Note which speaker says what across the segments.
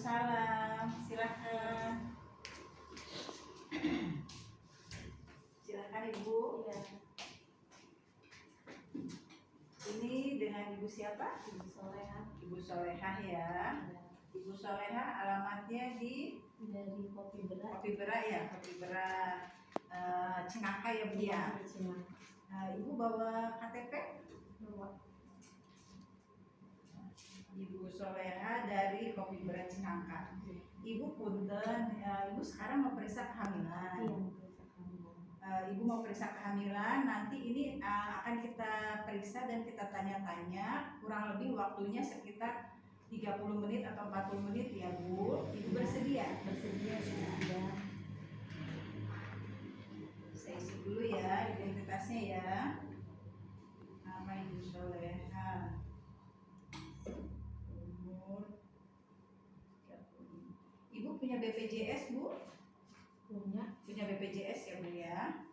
Speaker 1: Waalaikumsalam. Silahkan. Silahkan Ibu.
Speaker 2: Iya.
Speaker 1: Ini dengan Ibu siapa?
Speaker 2: Ibu Solehah.
Speaker 1: Ibu Solehah ya. Ibu Solehah alamatnya
Speaker 2: Dari Kopi Berat.
Speaker 1: Kopi Berat ya, Kopi Berat Cinaka ya Bu ya. Ibu bawa KTP?
Speaker 2: Bawa.
Speaker 1: Ibu Solehah dari Kopi Berat Cinangka. Ibu punten, Ibu sekarang mau periksa kehamilan. Ibu mau periksa kehamilan, nanti ini akan kita periksa dan kita tanya-tanya, kurang lebih waktunya sekitar 30 menit atau 40 menit ya Bu. Ibu bersedia?
Speaker 2: Bersedia ya.
Speaker 1: Saya isi dulu ya identitasnya ya. Nama Ibu Solehah. Ibu punya BPJS Bu?
Speaker 2: Punya
Speaker 1: BPJS ya Bu ya.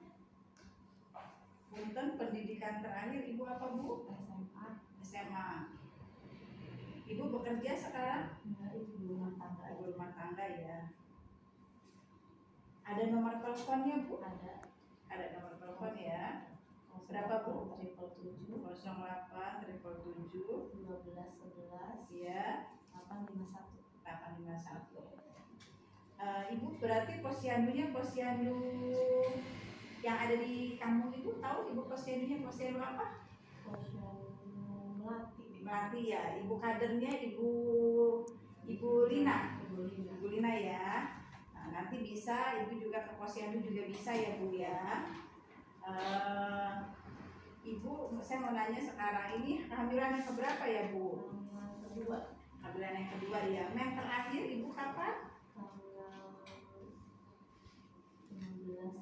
Speaker 1: Punten, pendidikan terakhir Ibu apa Bu? SMA. Ibu bekerja sekarang?
Speaker 2: Ibu rumah tangga.
Speaker 1: Ibu rumah tangga ya. Ada nomor teleponnya Bu? Ada nomor telepon ya. Berapa Bu?
Speaker 2: 777
Speaker 1: 08 777
Speaker 2: 12 11
Speaker 1: ya
Speaker 2: 851.
Speaker 1: 851. Ibu berarti posyandunya posyandu yang ada di kampung Ibu, tahu Ibu posyandunya posyandu apa?
Speaker 2: Posyandu
Speaker 1: Melati ya. Ibu kadernya Ibu Lina. Ibu Lina ya. Nah, nanti bisa Ibu juga ke posyandu juga bisa ya Bu ya. Ibu, saya mau nanya sekarang ini kehamilan yang keberapa ya Bu?
Speaker 2: Kedua.
Speaker 1: Kehamilan yang kedua ya. Yang terakhir Ibu kapan?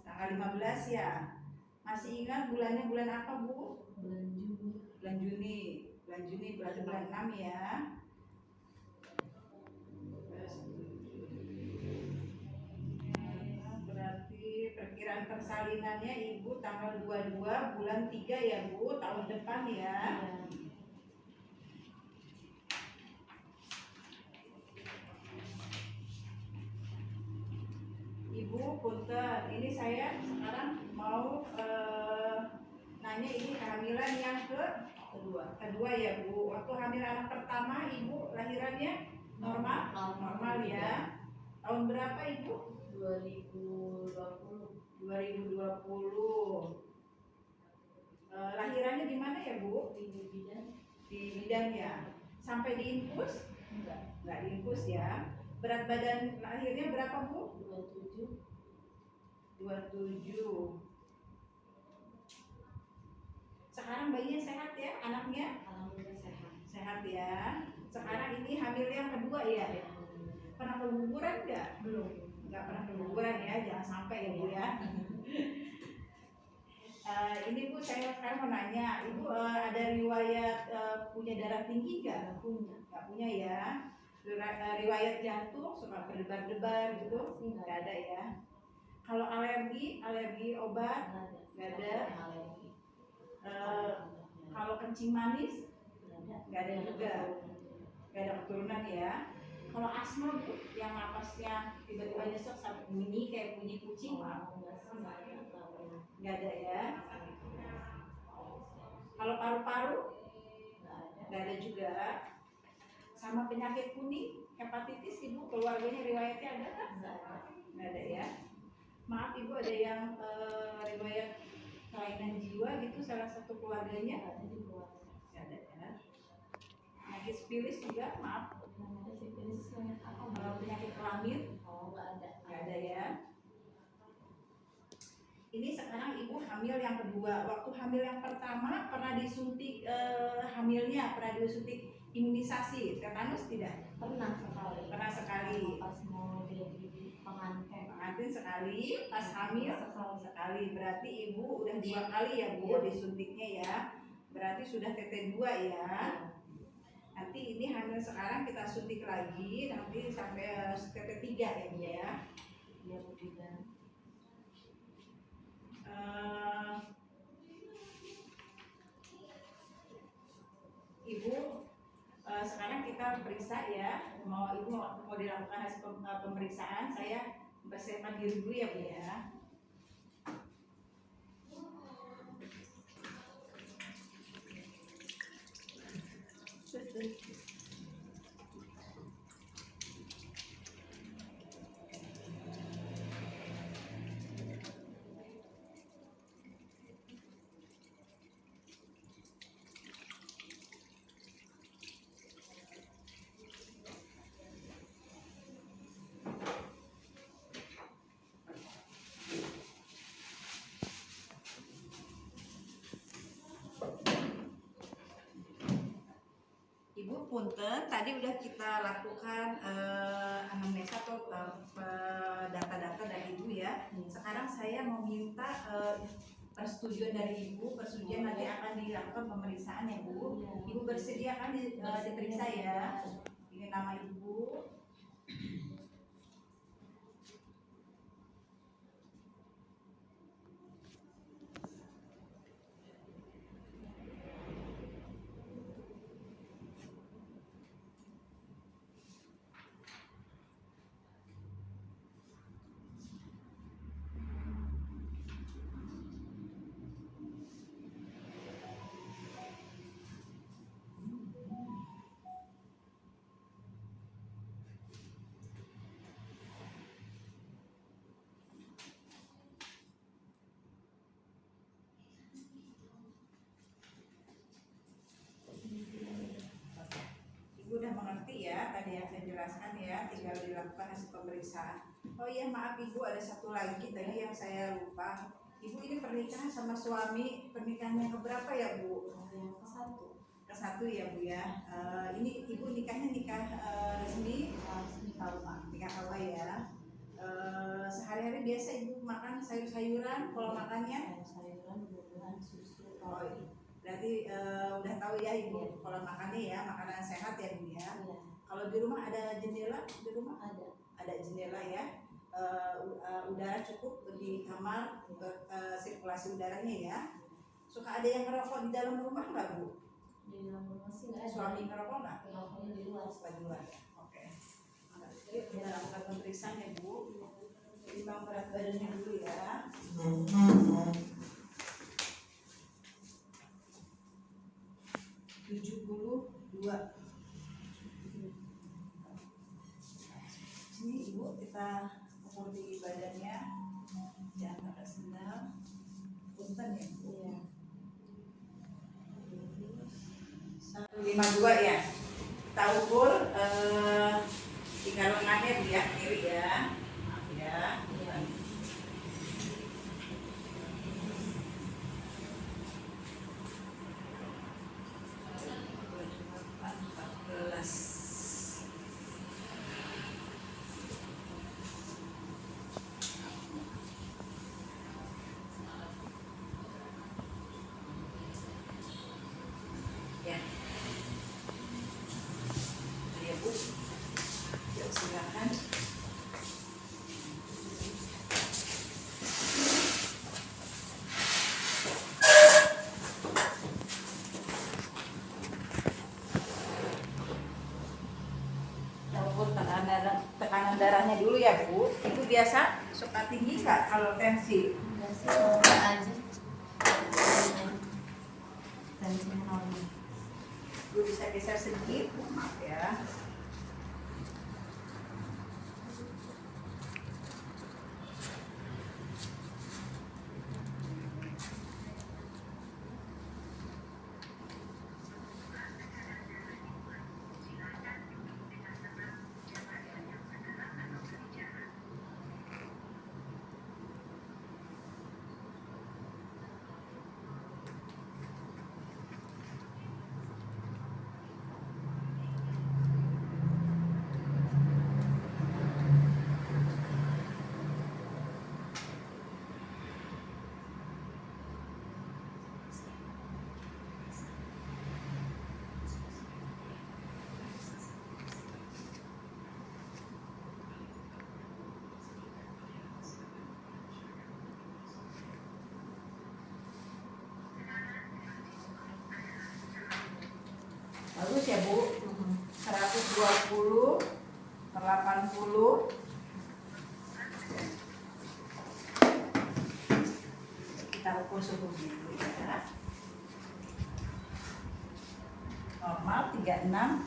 Speaker 1: Tanggal 15 ya. Masih ingat bulannya bulan apa Bu?
Speaker 2: Bulan Juni.
Speaker 1: Bulan Juni. Bulan Juni berarti bulan 6 ya. Berarti perkiraan persalinannya Ibu tanggal 22 bulan 3 ya Bu, tahun depan ya. Ibu punten, ini saya sekarang mau nanya ini kehamilan yang kedua ya Bu. Waktu hamil anak pertama Ibu lahirannya normal ya. Tahun berapa Ibu?
Speaker 2: 2020.
Speaker 1: Lahirannya di mana ya Bu?
Speaker 2: Di
Speaker 1: Bidan ya. Sampai diinfus? Enggak diinfus ya. Berat badan lahirnya berapa Bu? 27. Sekarang bayinya sehat ya, anaknya?
Speaker 2: Alhamdulillah
Speaker 1: Sehat ya. Sekarang ini hamil yang kedua ya. Pernah keguguran enggak?
Speaker 2: Belum.
Speaker 1: Enggak pernah keguguran ya, jangan sampai ya Bu ya. Ini Bu, saya sekarang mau nanya, Ibu ada riwayat punya darah tinggi enggak? Enggak punya ya. Riwayat jantung suka berdebar-debar gitu? Enggak ada ya. Kalau alergi obat? Enggak ada. Kalau kencing manis? Enggak ada juga. Enggak ada keturunan ya. Kalau asma Bu, yang napasnya tiba-tiba nyesek sampai bunyi kayak bunyi kucing? Enggak ada ya. Kalau paru-paru? Enggak ada juga. Sama penyakit kuning, hepatitis Ibu keluarganya riwayatnya ada kan? Enggak ada ya. Maaf Ibu, ada yang riwayat kelainan jiwa gitu salah satu keluarganya? Enggak ada ya. Penyakit sifilis juga, maaf. Penyakit kelamin? Enggak ada ya. Ini sekarang Ibu hamil yang kedua. Waktu hamil yang pertama pernah disuntik hamilnya, pernah disuntik imunisasi tetanus tidak?
Speaker 2: Pernah sekali. Pas mau jadi pengantin
Speaker 1: sekali, pas hamil sekali. Berarti Ibu udah 2 kali ya Bu disuntiknya ya. Berarti sudah TT2 ya. Nanti ini hamil sekarang kita suntik lagi, nanti sampai TT3 ya Bu ya.
Speaker 2: Iya Bu juga.
Speaker 1: Ibu sekarang kita periksa ya. Ibu mau dilakukan hasil pemeriksaan, saya mempersiapkan diri dulu ya Bu ya. Ibu punten, tadi udah kita lakukan anamnesa atau data-data dari Ibu ya. Sekarang saya mau minta persetujuan dari Ibu, persetujuan nanti akan dilakukan pemeriksaan ya Bu. Ibu bersedia kan diperiksa ya? Ini nama Ibu. Ibu udah mengerti ya tadi yang saya jelaskan ya, tinggal dilakukan hasil pemeriksaan. Oh iya maaf Ibu, ada satu lagi tadi yang saya lupa. Ibu ini pernikahan sama suami, pernikahannya keberapa ya Bu?
Speaker 2: Yang ke-1.
Speaker 1: Ke-1 ya Bu ya. Ini Ibu nikahnya nikah resmi? Nikah awal ya. Sehari-hari biasa Ibu makan sayur-sayuran, pola makannya?
Speaker 2: Sayuran, buah-buahan, susu.
Speaker 1: Oh iya. Berarti udah tahu ya Ibu pola makannya ya, makanan sehat ya Bu ya.
Speaker 2: Iya.
Speaker 1: Kalau di rumah ada jendela di rumah? Ada jendela ya. Udara cukup di kamar, sirkulasi udaranya ya. Suka ada yang ngerokok di dalam rumah nggak Bu?
Speaker 2: Di dalam rumah sih nggak ada.
Speaker 1: Suami ngerokok nggak?
Speaker 2: Rokoknya di luar.
Speaker 1: Di luar ya. Oke. Kita lakukan pemeriksaan ya Bu. Timbang berat badannya dulu ya. 72. Sini Ibu kita ukur tinggi badannya, jangan pakai sendal. Punten ya Bu.
Speaker 2: Iya.
Speaker 1: 152 ya. Kita ukur tinggal lengannya Bu ya, kiri ya. Maaf ya.
Speaker 2: Iya.
Speaker 1: Ya. Ya Bu. Yuk silakan. Kita ukur tekanan darahnya dulu ya Bu. Itu biasa suka tinggi nggak kalau tensi?
Speaker 2: Enggak sih, normal aja. Tensinya normal.
Speaker 1: Bu bisa geser sedikit, maaf ya. 70/80. Kita ukur suhu dulu ya. Normal 36.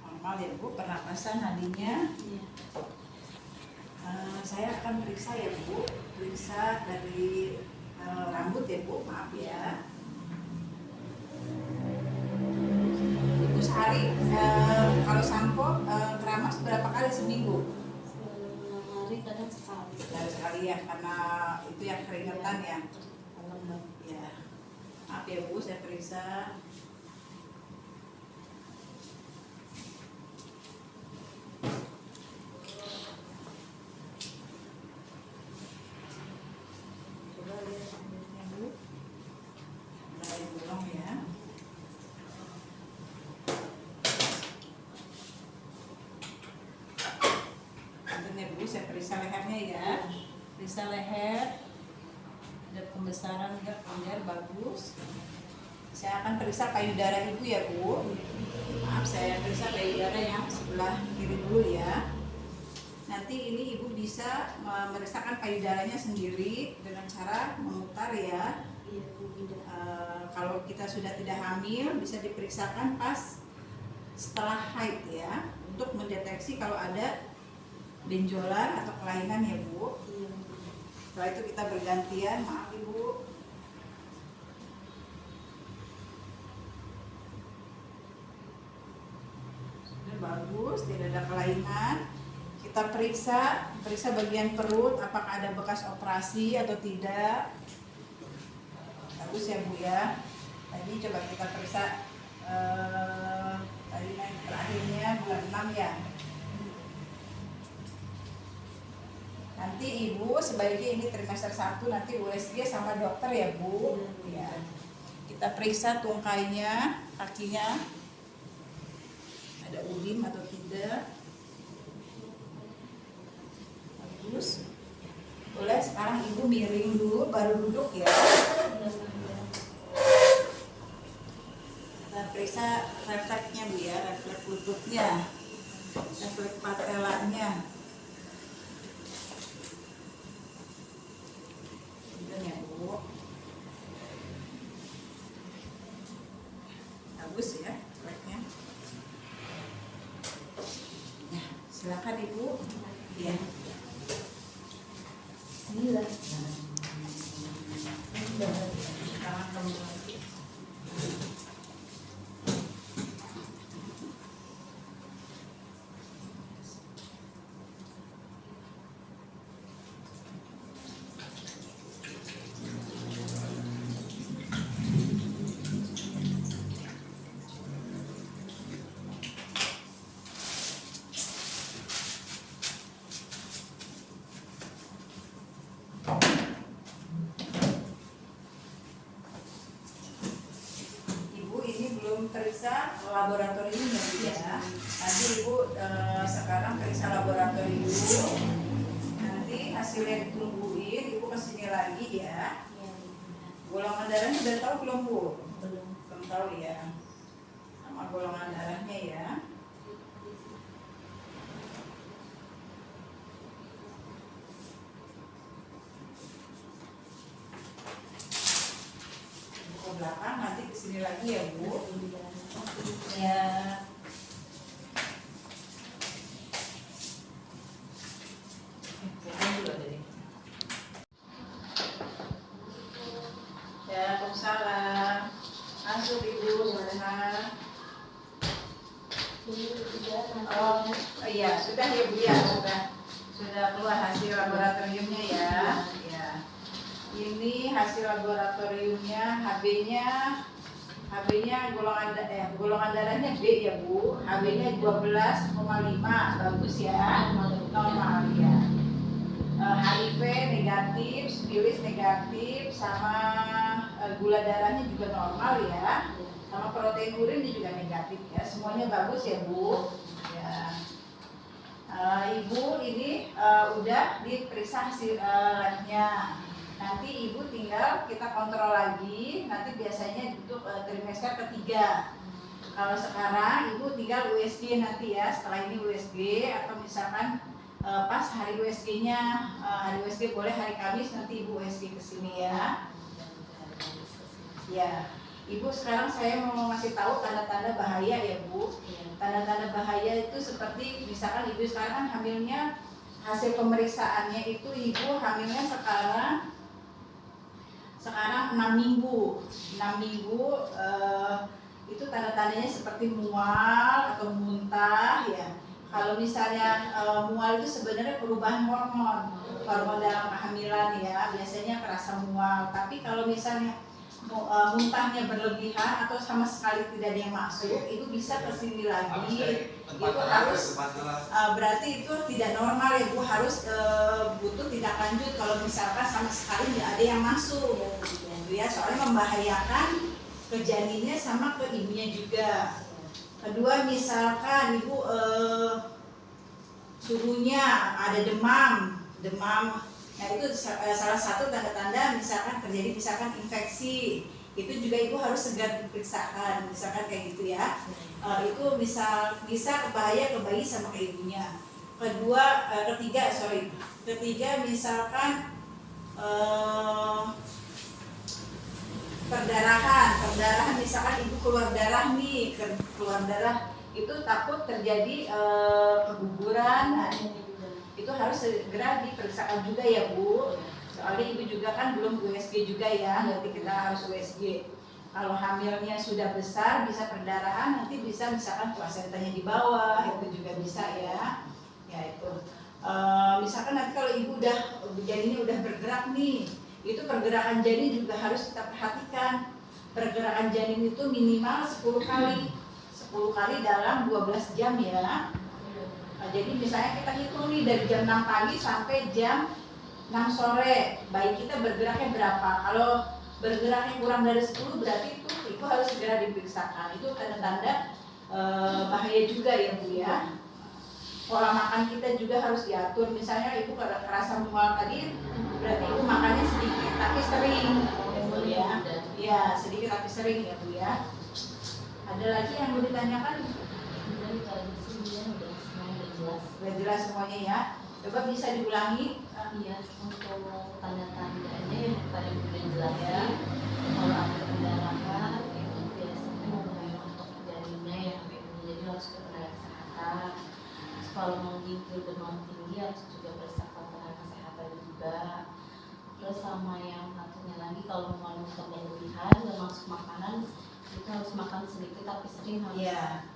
Speaker 1: Normal ya Bu, pernapasan nadinya.
Speaker 2: Iya.
Speaker 1: Saya akan periksa ya Bu, periksa dari rambut ya Bu, maaf ya. Ibu sehari kalau sampo keramas berapa kali seminggu?
Speaker 2: 6 hari kadang sekali.
Speaker 1: Sekali ya, karena itu yang keringetan ya. Ya, maaf ya Bu, saya periksa. Coba lihat rambutnya Bu, mulai bolong ya. Bentar Bu, saya periksa lehernya ya. Periksa leher. Ada pembesaran enggak, leher bagus. Saya akan periksa payudara Ibu ya Bu. Maaf, saya periksa payudara yang sebelah kiri dulu ya. Nanti ini Ibu bisa memeriksakan payudaranya sendiri dengan cara memutar ya.
Speaker 2: Iya, Bu, tidak.
Speaker 1: Kalau kita sudah tidak hamil bisa diperiksakan pas setelah haid ya, untuk mendeteksi kalau ada benjolan atau kelainan ya Bu.
Speaker 2: Iya, Bu.
Speaker 1: Setelah itu kita bergantian, maaf Ibu. Sudah bagus, tidak ada kelainan. Kita periksa bagian perut, apakah ada bekas operasi atau tidak. Bagus ya Bu ya. Tadi coba kita periksa tadi terakhirnya bulan 6 ya. Nanti Ibu sebaiknya ini trimester 1 nanti USG sama dokter ya Bu. Ya. Kita periksa tungkainya, kakinya. Ada urin atau tidak. Bagus. Boleh sekarang Ibu miring dulu baru duduk ya. Kita periksa refleksnya Bu ya, refleks lututnya, refleks patelanya. Ya Bu, bagus ya refleksnya. Nah, silakan Ibu. Ya.
Speaker 2: Gila.
Speaker 1: Tangan kamu lagi. Ibu ini belum periksa laboratorium ya Bu ya. Nanti Ibu sekarang periksa laboratorium. Nanti hasilnya ditungguin, Ibu kesini lagi ya.
Speaker 2: Iya, Bu.
Speaker 1: Golongan darahnya udah tahu belum Bu?
Speaker 2: Belum.
Speaker 1: Belum tahu ya. Sama golongan darahnya ya. Ibu ke belakang nanti kesini lagi ya Bu. Ya. Ya, Waalaikumsalam. Masuk Ibu, sehat. Oh iya, sudah ya Bu ya, sudah keluar hasil laboratoriumnya ya. Ya. Ini hasil laboratoriumnya, HB-nya HB-nya golongan darahnya B ya Bu. HB-nya 12,5, bagus ya. Normal ya. HIV negatif, sifilis negatif, sama gula darahnya juga normal ya. Sama protein urin juga negatif ya. Semuanya bagus ya Bu. Ya. Ibu ini udah diperiksa labnya. Nanti ibu tinggal kita kontrol lagi. Nanti biasanya untuk trimester ketiga. Kalau sekarang ibu tinggal USG nanti ya. Setelah ini USG atau misalkan pas hari USG-nya, hari USG boleh hari Kamis nanti ibu USG kesini ya. Ya, ibu sekarang saya mau ngasih tahu tanda-tanda bahaya ya Bu. Tanda-tanda bahaya itu seperti misalkan ibu sekarang kan hamilnya, hasil pemeriksaannya itu ibu hamilnya sekarang 6 minggu. 6 minggu itu tanda-tandanya seperti mual atau muntah ya. Kalau misalnya mual itu sebenarnya perubahan hormon dalam kehamilan ya, biasanya kerasa mual. Tapi kalau misalnya muntahnya berlebihan atau sama sekali tidak ada yang masuk, itu bisa kesini lagi. Itu harus berarti itu tidak normal ya Bu, harus butuh tindak lanjut kalau misalkan sama sekali tidak ada yang masuk ya, soalnya membahayakan ke janinnya sama ke ibunya juga. Kedua, misalkan ibu suhunya ada demam, nah itu salah satu tanda-tanda misalkan terjadi misalkan infeksi, itu juga ibu harus segera diperiksakan, misalkan kayak gitu ya. Itu bisa berbahaya ke bayi sama ke ibunya. Ketiga misalkan perdarahan misalkan ibu keluar darah itu takut terjadi keguguran. Nah, itu harus segera diperiksakan juga ya Bu, soalnya ibu juga kan belum USG juga ya, nanti kita harus USG. Kalau hamilnya sudah besar bisa perdarahan, nanti bisa misalkan plasentanya di bawah, itu juga bisa ya. Ya itu misalkan nanti kalau ibu janinnya udah bergerak nih, itu pergerakan janin juga harus kita perhatikan. Pergerakan janin itu minimal 10 kali dalam 12 jam ya. Nah, jadi misalnya kita hitung nih dari jam 6 pagi sampai jam 6 sore, bayi kita bergeraknya berapa? Kalau bergeraknya kurang dari 10 berarti itu harus segera diperiksakan. Itu tanda-tanda bahaya juga ya Bu ya. Pola makan kita juga harus diatur. Misalnya ibu kerasa mual tadi, berarti ibu makannya sedikit tapi sering ya. Ya, sedikit tapi sering ya Bu ya. Ada lagi yang mau ditanyakan? Udah jelas semuanya ya. Coba bisa diulangi.
Speaker 2: Iya, untuk tanda-tandanya yang tadi udah jelasin. Kalau ada pendarahan itu biasanya membahayakan untuk janinnya ya, jadi harus ke tenaga kesehatan. Terus kalau menggigil demam tinggi harus juga periksa ke tenaga kesehatan juga. Terus sama yang satunya lagi, kalau mau berlebihan dan masuk makanan itu harus makan sedikit tapi sering, harus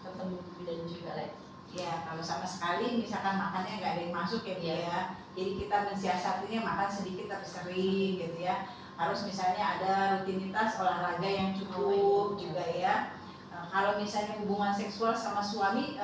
Speaker 2: ketemu bidan juga lagi.
Speaker 1: Ya, kalau sama sekali misalkan makannya nggak ada yang masuk ya Bu ya. Jadi kita mensiasatinya makan sedikit tapi sering gitu ya. Harus misalnya ada rutinitas olahraga yang cukup juga ya. Kalau misalnya hubungan seksual sama suami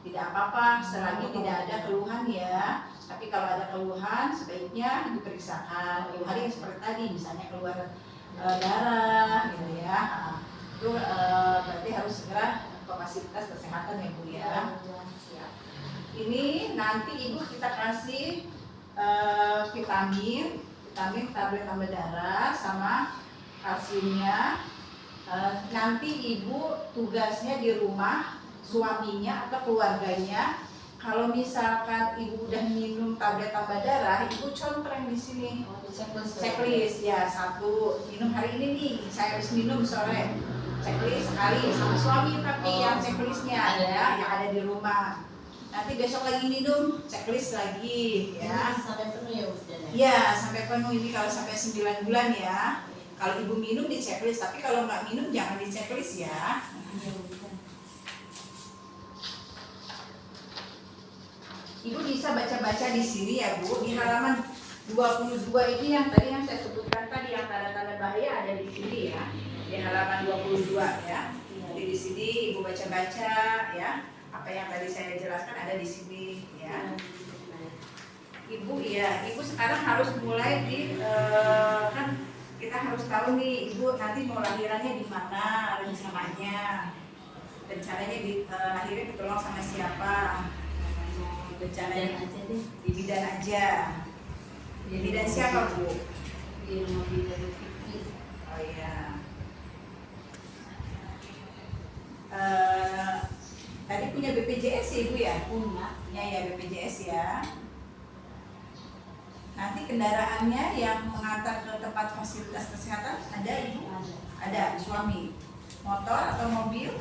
Speaker 1: tidak apa-apa selagi tidak ada keluhan ya. Tapi kalau ada keluhan sebaiknya diperiksakan. Keluhan yang seperti tadi, misalnya keluar darah gitu ya. Itu berarti harus segera ke fasilitas kesehatan ya Bu ya. Ini nanti ibu kita kasih vitamin tablet tambah darah sama kalsiumnya. Nanti ibu tugasnya di rumah, suaminya atau keluarganya, kalau misalkan ibu udah minum tablet tambah darah, ibu contreng di sini checklist ya, 1 minum hari ini nih, saya harus minum sore, checklist sekali sama suami, tapi yang checklistnya ada yang ada di rumah. Nanti besok lagi minum, checklist lagi ya.
Speaker 2: Sampai penuh ya Bu?
Speaker 1: Ya, sampai penuh. Ini kalau sampai 9 bulan ya. Kalau ibu minum di checklist, tapi kalau nggak minum jangan di checklist ya. Ibu bisa baca-baca di sini ya Bu, di halaman 22 ini yang tadi yang saya sebutkan tadi, yang tanda-tanda bahaya ada di sini ya. di halaman 22 ya. Jadi di sini Ibu baca-baca ya. Apa yang tadi saya jelaskan ada di sini ya. Ibu sekarang harus mulai kan kita harus tahu nih Ibu nanti mau lahirannya di mana rencananya. Rencananya lahirnya ditolong sama siapa? Rencananya di bidan aja. Di bidan siapa Bu?
Speaker 2: Di rumah bidan Vicky.
Speaker 1: Oh iya. Tadi punya BPJS ya Ibu ya?
Speaker 2: Punya.
Speaker 1: Ya BPJS ya. Nanti kendaraannya yang mengantar ke tempat fasilitas kesehatan ada Ibu? Ada. Suami. Motor atau mobil?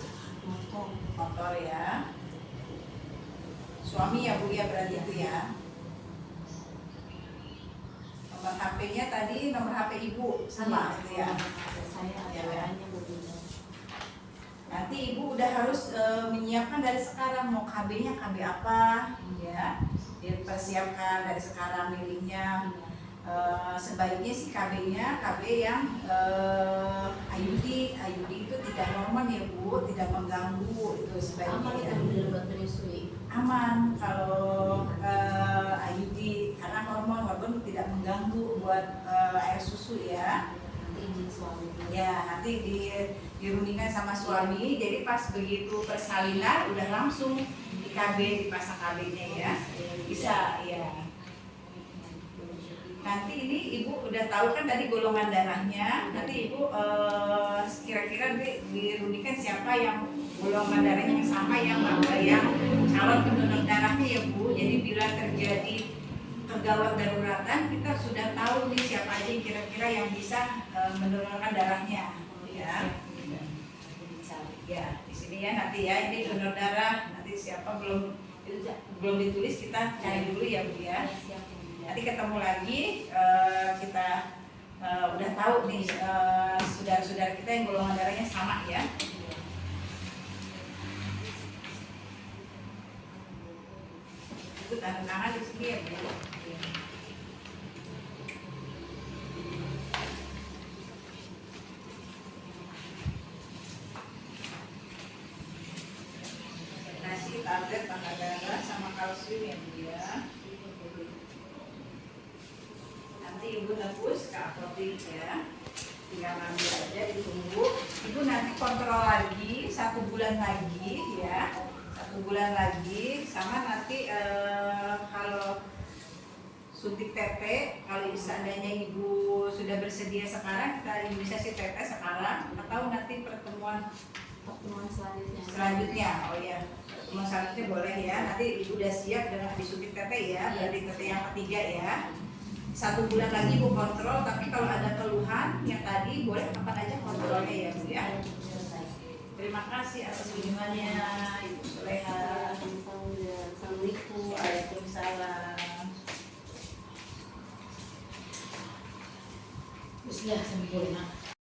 Speaker 1: Motor ya. Suami ya Bu ya, berarti itu ya. Nomor HP-nya tadi nomor HP Ibu sama itu ya.
Speaker 2: Saya
Speaker 1: Nanti Ibu udah harus menyiapkan dari sekarang mau KB-nya KB apa ya. Dipersiapkan dari sekarang milihnya. Sebaiknya sih KB-nya KB yang IUD itu tidak normal ya Bu, tidak mengganggu itu sebaiknya ya. Aman kalau IUD karena hormon tidak mengganggu buat air susu ya. Ya nanti dirundingkan sama suami, jadi pas begitu persalinan udah langsung di KB, dipasang KB-nya ya. Bisa ya. Nanti ini Ibu udah tahu kan tadi golongan darahnya. Nanti Ibu kira-kira dirundingkan siapa yang golongan darahnya yang sama yang calon pendonor darahnya ya Bu. Jadi bila terjadi kegawat daruratan kita sudah tahu nih siapa aja yang kira-kira yang bisa mendonorkan darahnya ya. Ya di sini ya nanti ya ini donor darah nanti siapa belum ditulis kita cari dulu ya Bu ya. Nanti ketemu lagi kita udah tahu nih saudara-saudara kita yang golongan darahnya sama ya. Itu tanda tangan di sini ya Bu. Nasi, tablet, tanggal darah sama kalsium ya Bu ya. Nanti Ibu nebus ke apotek ya. Tinggal ambil aja, ditunggu. Ibu nanti kontrol lagi 1 bulan lagi ya. 1 bulan lagi sama nanti kalau suntik TT, kalau seandainya Ibu sudah bersedia sekarang kita imunisasi TT sekarang atau nanti pertemuan selanjutnya. Oh ya, pertemuan selanjutnya boleh ya. Nanti Ibu udah siap dengan disuntik TT ya, berarti TT yang ketiga ya. 1 bulan lagi Bu kontrol, tapi kalau ada keluhan yang tadi boleh kapan aja kontrolnya ya Bu ya. Terima kasih atas kunjungannya Ibu Soleha. Assalamualaikum. Waalaikumsalam.
Speaker 2: Terus ya sempurna.